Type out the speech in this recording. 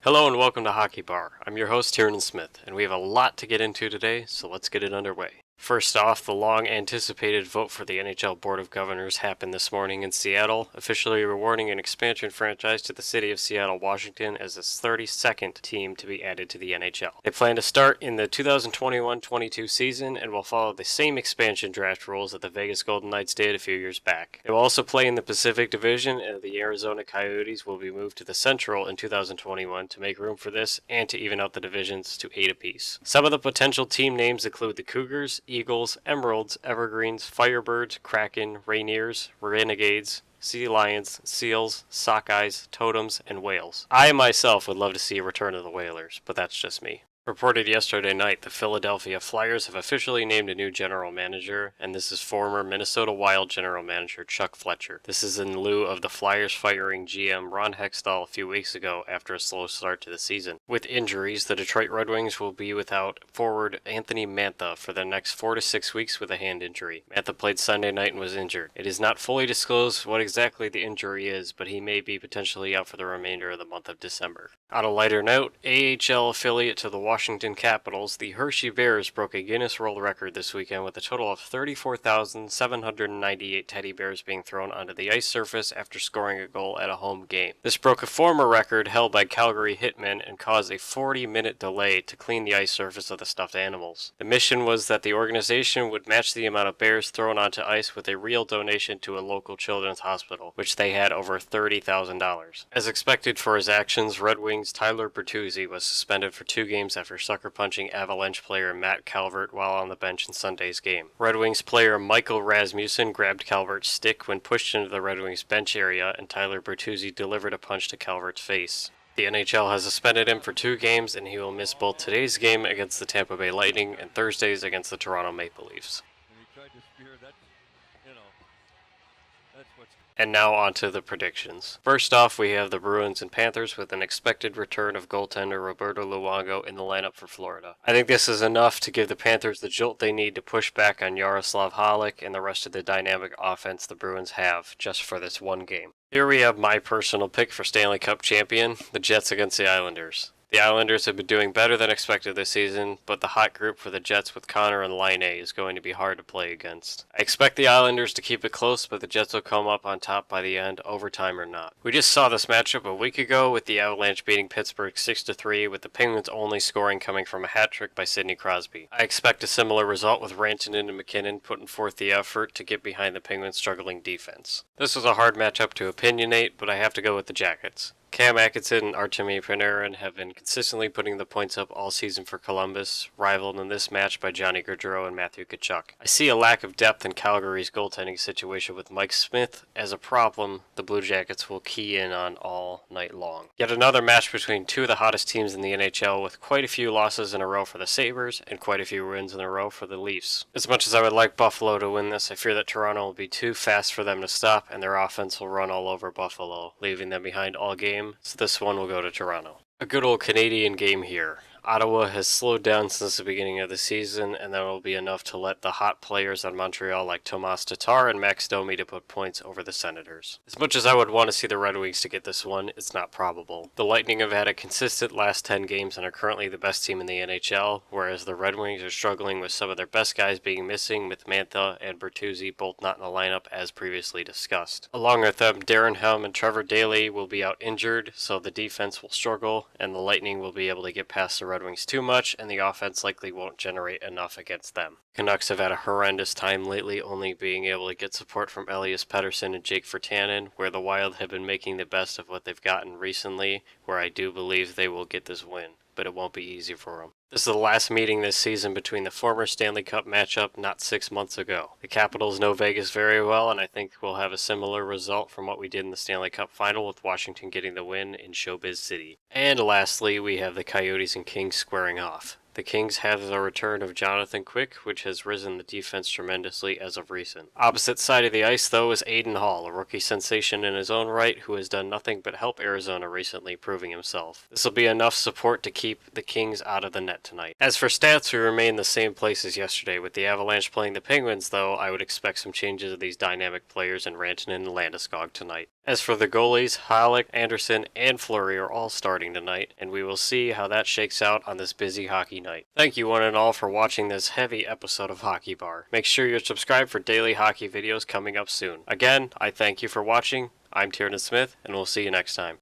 Hello and welcome to Hockeybar. I'm your host, Tiernan Smith, and we have a lot to get into today, so let's get it underway. First off, the long-anticipated vote for the NHL Board of Governors happened this morning in Seattle, officially rewarding an expansion franchise to the city of Seattle, Washington as its 32nd team to be added to the NHL. They plan to start in the 2021-22 season and will follow the same expansion draft rules that the Vegas Golden Knights did a few years back. They will also play in the Pacific Division, and the Arizona Coyotes will be moved to the Central in 2021 to make room for this and to even out the divisions to 8 apiece. Some of the potential team names include the Cougars, Eagles, Emeralds, Evergreens, Firebirds, Kraken, Rainiers, Renegades, Sea Lions, Seals, Sockeyes, Totems, and Whales. I myself would love to see a return of the Whalers, but that's just me. Reported yesterday night, the Philadelphia Flyers have officially named a new general manager, and this is former Minnesota Wild general manager Chuck Fletcher. This is in lieu of the Flyers firing GM Ron Hextall a few weeks ago after a slow start to the season. With injuries, the Detroit Red Wings will be without forward Anthony Mantha for the next 4 to 6 weeks with a hand injury. Mantha played Sunday night and was injured. It is not fully disclosed what exactly the injury is, but he may be potentially out for the remainder of the month of December. On a lighter note, AHL affiliate to the Washington Capitals, the Hershey Bears broke a Guinness World Record this weekend with a total of 34,798 teddy bears being thrown onto the ice surface after scoring a goal at a home game. This broke a former record held by Calgary hitmen and caused a 40-minute delay to clean the ice surface of the stuffed animals. The mission was that the organization would match the amount of bears thrown onto ice with a real donation to a local children's hospital, which they had over $30,000. As expected for his actions, Red Wings Tyler Bertuzzi was suspended for 2 games after sucker punching Avalanche player Matt Calvert while on the bench in Sunday's game. Red Wings player Michael Rasmussen grabbed Calvert's stick when pushed into the Red Wings bench area, and Tyler Bertuzzi delivered a punch to Calvert's face. The NHL has suspended him for 2 games, and he will miss both today's game against the Tampa Bay Lightning and Thursday's against the Toronto Maple Leafs. And now on to the predictions. First off, we have the Bruins and Panthers with an expected return of goaltender Roberto Luongo in the lineup for Florida. I think this is enough to give the Panthers the jolt they need to push back on Yaroslav Halak and the rest of the dynamic offense the Bruins have just for this one game. Here we have my personal pick for Stanley Cup champion, the Jets against the Islanders. The Islanders have been doing better than expected this season, but the hot group for the Jets with Connor and Laine is going to be hard to play against. I expect the Islanders to keep it close, but the Jets will come up on top by the end, overtime or not. We just saw this matchup a week ago with the Avalanche beating Pittsburgh 6-3, with the Penguins' only scoring coming from a hat trick by Sidney Crosby. I expect a similar result with Rantanen and McKinnon putting forth the effort to get behind the Penguins' struggling defense. This was a hard matchup to opinionate, but I have to go with the Jackets. Cam Atkinson and Artemi Panarin have been consistently putting the points up all season for Columbus, rivaled in this match by Johnny Gaudreau and Matthew Tkachuk. I see a lack of depth in Calgary's goaltending situation with Mike Smith as a problem the Blue Jackets will key in on all night long. Yet another match between 2 of the hottest teams in the NHL with quite a few losses in a row for the Sabres and quite a few wins in a row for the Leafs. As much as I would like Buffalo to win this, I fear that Toronto will be too fast for them to stop and their offense will run all over Buffalo, leaving them behind all game. So this one will go to Toronto. A good old Canadian game here. Ottawa has slowed down since the beginning of the season, and that will be enough to let the hot players on Montreal like Tomas Tatar and Max Domi to put points over the Senators. As much as I would want to see the Red Wings to get this one, it's not probable. The Lightning have had a consistent last 10 games and are currently the best team in the NHL, whereas the Red Wings are struggling with some of their best guys being missing, with Mantha and Bertuzzi both not in the lineup as previously discussed. Along with them, Darren Helm and Trevor Daley will be out injured, so the defense will struggle, and the Lightning will be able to get past the Red Wings too much, and the offense likely won't generate enough against them. Canucks have had a horrendous time lately, only being able to get support from Elias Pettersson and Jake Virtanen, where the Wild have been making the best of what they've gotten recently, where I do believe they will get this win, but it won't be easy for them. This is the last meeting this season between the former Stanley Cup matchup not 6 months ago. The Capitals know Vegas very well, and I think we'll have a similar result from what we did in the Stanley Cup final, with Washington getting the win in Showbiz City. And lastly, we have the Coyotes and Kings squaring off. The Kings have the return of Jonathan Quick, which has risen the defense tremendously as of recent. Opposite side of the ice, though, is Aiden Hall, a rookie sensation in his own right, who has done nothing but help Arizona recently, proving himself. This will be enough support to keep the Kings out of the net tonight. As for stats, we remain the same place as yesterday. With the Avalanche playing the Penguins, though, I would expect some changes of these dynamic players in Rantanen and Landeskog tonight. As for the goalies, Halleck, Anderson, and Fleury are all starting tonight, and we will see how that shakes out on this busy hockey night. Thank you one and all for watching this heavy episode of Hockey Bar. Make sure you're subscribed for daily hockey videos coming up soon. Again, I thank you for watching. I'm Tiernan Smith, and we'll see you next time.